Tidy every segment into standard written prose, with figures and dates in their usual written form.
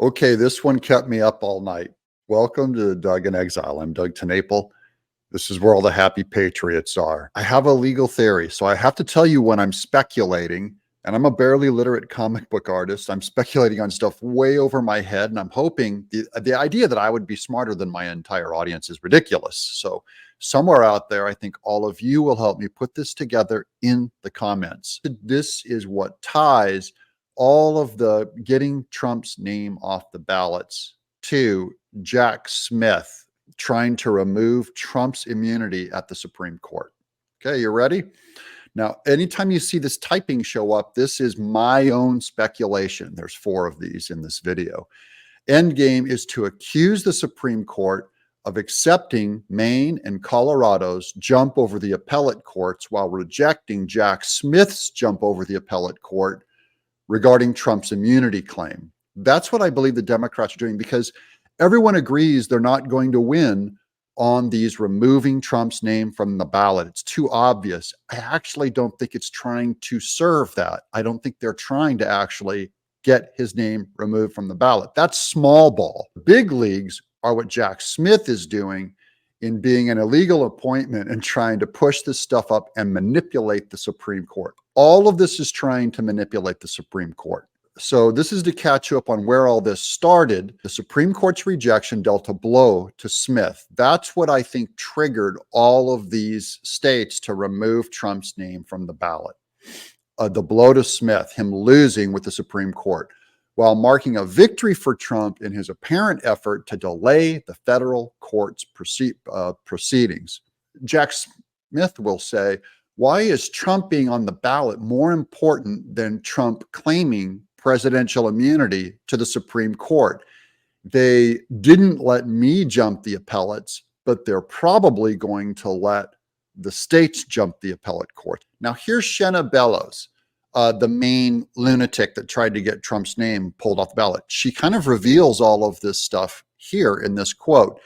Okay, this one kept me up all night. Welcome to Doug in Exile. I'm Doug TenNapel. This is where all the happy patriots are. I have a legal theory, so I have to tell you when I'm speculating, and I'm a barely literate comic book artist. I'm speculating on stuff way over my head, and I'm hoping the idea that I would be smarter than my entire audience is ridiculous. So somewhere out there, I think all of you will help me put this together in the comments. This is what ties all of the getting Trump's name off the ballots to Jack Smith trying to remove Trump's immunity at the Supreme Court. Okay, you ready? Now, anytime you see this typing show up, this is my own speculation. There's 4 of these in this video. Endgame is to accuse the Supreme Court of accepting Maine and Colorado's jump over the appellate courts while rejecting Jack Smith's jump over the appellate court regarding Trump's immunity claim. That's what I believe the Democrats are doing, because everyone agrees they're not going to win on these removing Trump's name from the ballot. It's too obvious. I actually don't think it's trying to serve that. I don't think they're trying to actually get his name removed from the ballot. That's small ball. Big leagues are what Jack Smith is doing in being an illegal appointment and trying to push this stuff up and manipulate the Supreme Court. All of this is trying to manipulate the Supreme Court. So this is to catch you up on where all this started. The Supreme Court's rejection dealt a blow to Smith. That's what I think triggered all of these states to remove Trump's name from the ballot. The blow to Smith, him losing with the Supreme Court, while marking a victory for Trump in his apparent effort to delay the federal court's proceedings. Jack Smith will say, why is Trump being on the ballot more important than Trump claiming presidential immunity to the Supreme Court? They didn't let me jump the appellates, but they're probably going to let the states jump the appellate court. Now, here's Shenna Bellows, the Maine lunatic that tried to get Trump's name pulled off the ballot. She kind of reveals all of this stuff here in this quote.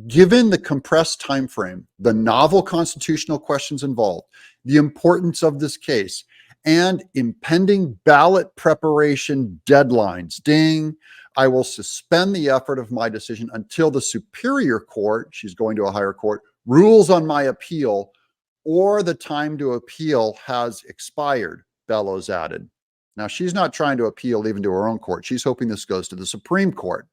Given the compressed time frame, the novel constitutional questions involved, the importance of this case, and impending ballot preparation deadlines, ding, I will suspend the effort of my decision until the Superior Court, she's going to a higher court, rules on my appeal, or the time to appeal has expired, Bellows added. Now, she's not trying to appeal even to her own court. She's hoping this goes to the Supreme Court.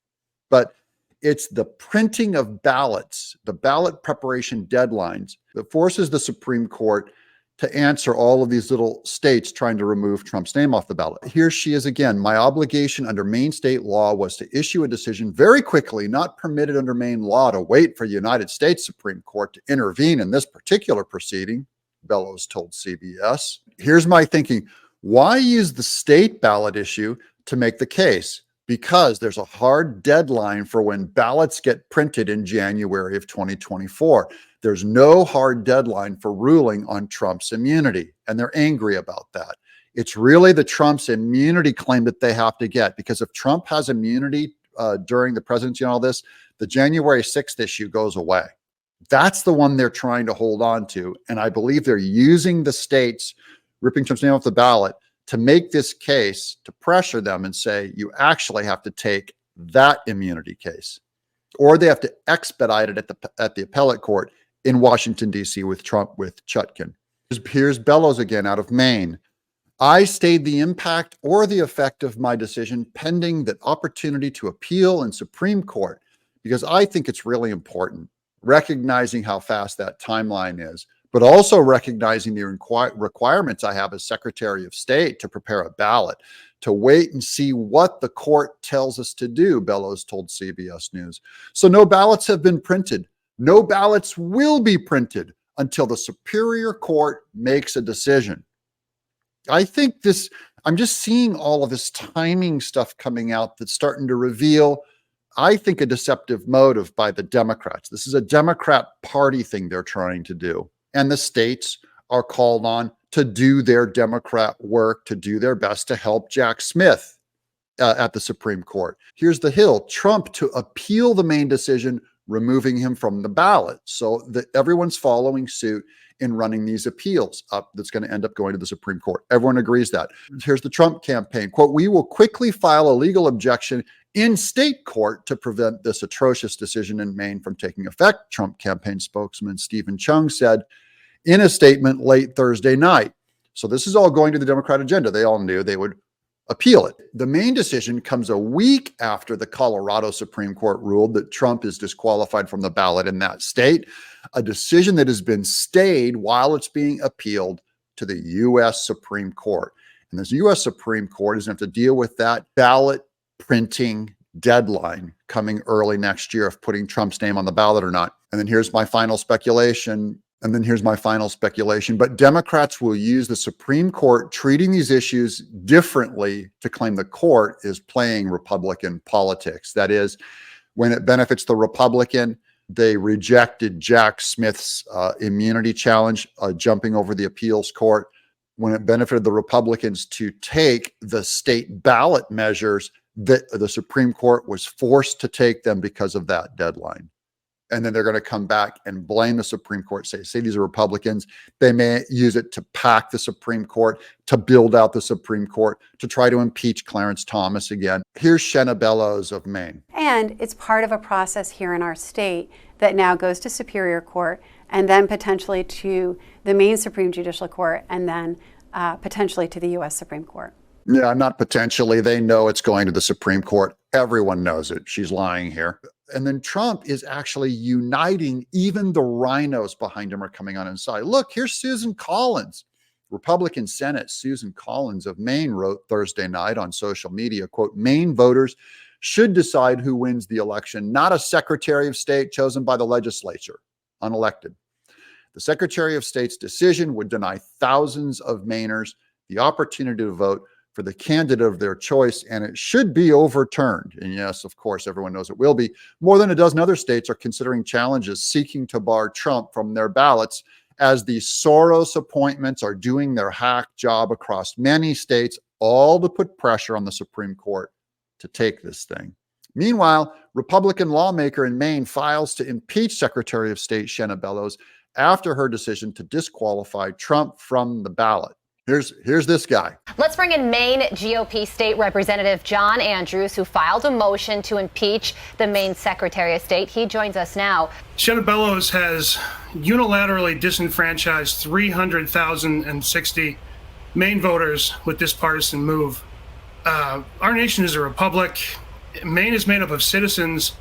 But it's the printing of ballots, the ballot preparation deadlines, that forces the Supreme Court to answer all of these little states trying to remove Trump's name off the ballot. Here she is again. My obligation under Maine state law was to issue a decision very quickly, not permitted under Maine law to wait for the United States Supreme Court to intervene in this particular proceeding, Bellows told CBS. Here's my thinking. Why use the state ballot issue to make the case? Because there's a hard deadline for when ballots get printed in January of 2024. There's no hard deadline for ruling on Trump's immunity, and they're angry about that. It's really the Trump's immunity claim that they have to get, because if Trump has immunity during the presidency and all this, the January 6th issue goes away. That's the one they're trying to hold on to, and I believe they're using the states ripping Trump's name off the ballot to make this case, to pressure them and say, you actually have to take that immunity case, or they have to expedite it at the appellate court in Washington, D.C. with Trump, with Chutkan. Here's Bellows again out of Maine. I stayed the impact or the effect of my decision pending the opportunity to appeal in Supreme Court, because I think it's really important, recognizing how fast that timeline is, but also recognizing the requirements I have as Secretary of State to prepare a ballot, to wait and see what the court tells us to do, Bellows told CBS News. So no ballots have been printed. No ballots will be printed until the Superior Court makes a decision. I think this, I'm just seeing all of this timing stuff coming out that's starting to reveal, I think, a deceptive motive by the Democrats. This is a Democrat Party thing they're trying to do. And the states are called on to do their Democrat work, to do their best to help Jack Smith at the Supreme Court. Here's the Hill. Trump to appeal the Maine decision, removing him from the ballot. So that everyone's following suit in running these appeals up that's going to end up going to the Supreme Court. Everyone agrees that. Here's the Trump campaign. Quote, we will quickly file a legal objection in state court to prevent this atrocious decision in Maine from taking effect. Trump campaign spokesman Stephen Chung said in a statement late Thursday night. So this is all going to the Democrat agenda. They all knew they would appeal it. The Maine decision comes a week after the Colorado Supreme Court ruled that Trump is disqualified from the ballot in that state, a decision that has been stayed while it's being appealed to the U.S. Supreme Court. And the U.S. Supreme Court is going to have to deal with that ballot printing deadline coming early next year of putting Trump's name on the ballot or not. And then here's my final speculation. But Democrats will use the Supreme Court treating these issues differently to claim the court is playing Republican politics. That is, when it benefits the Republican, they rejected Jack Smith's immunity challenge, jumping over the appeals court. When it benefited the Republicans to take the state ballot measures, that the Supreme Court was forced to take them because of that deadline. And then they're going to come back and blame the Supreme Court, say these are Republicans. They may use it to pack the Supreme Court, to build out the Supreme Court, to try to impeach Clarence Thomas again. Here's Shenna Bellows of Maine. And it's part of a process here in our state that now goes to Superior Court and then potentially to the Maine Supreme Judicial Court and then potentially to the U.S. Supreme Court. Yeah, not potentially. They know it's going to the Supreme Court. Everyone knows it. She's lying here. And then Trump is actually uniting. Even the rhinos behind him are coming on his side. Look, here's Susan Collins. Republican Senate Susan Collins of Maine wrote Thursday night on social media, quote, Maine voters should decide who wins the election, not a Secretary of State chosen by the legislature, unelected. The Secretary of State's decision would deny thousands of Mainers the opportunity to vote for the candidate of their choice, and it should be overturned. And yes, of course, everyone knows it will be. More than a dozen other states are considering challenges seeking to bar Trump from their ballots as the Soros appointments are doing their hack job across many states, all to put pressure on the Supreme Court to take this thing. Meanwhile, Republican lawmaker in Maine files to impeach Secretary of State Shenna Bellows after her decision to disqualify Trump from the ballot. Here's this guy. Let's bring in Maine GOP State Representative John Andrews, who filed a motion to impeach the Maine Secretary of State. He joins us now. Shenna Bellows has unilaterally disenfranchised 300,060 Maine voters with this partisan move. Our nation is a republic. Maine is made up of citizens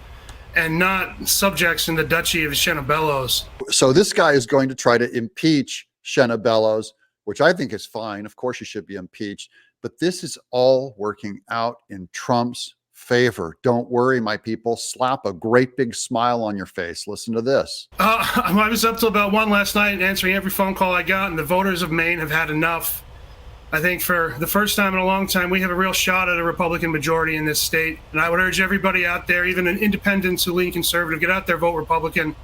and not subjects in the duchy of Shenna Bellows. So this guy is going to try to impeach Shenna Bellows, which I think is fine. Of course, she should be impeached. But this is all working out in Trump's favor. Don't worry, my people. Slap a great big smile on your face. Listen to this. I was up till about 1 last night answering every phone call I got, and the voters of Maine have had enough. I think for the first time in a long time, we have a real shot at a Republican majority in this state. And I would urge everybody out there, even independents who lean conservative, get out there, vote Republican.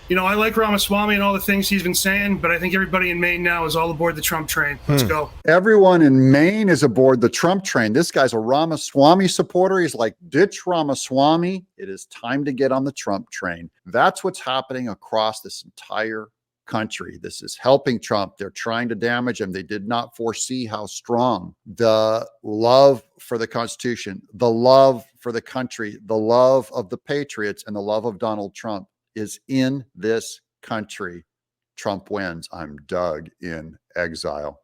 You know, I like Ramaswamy and all the things he's been saying, but I think everybody in Maine now is all aboard the Trump train. Let's go. Everyone in Maine is aboard the Trump train. This guy's a Ramaswamy supporter. He's like, ditch Ramaswamy. It is time to get on the Trump train. That's what's happening across this entire country. This is helping Trump. They're trying to damage him. They did not foresee how strong the love for the Constitution, the love for the country, the love of the patriots, and the love of Donald Trump is in this country. Trump wins. I'm Doug in Exile.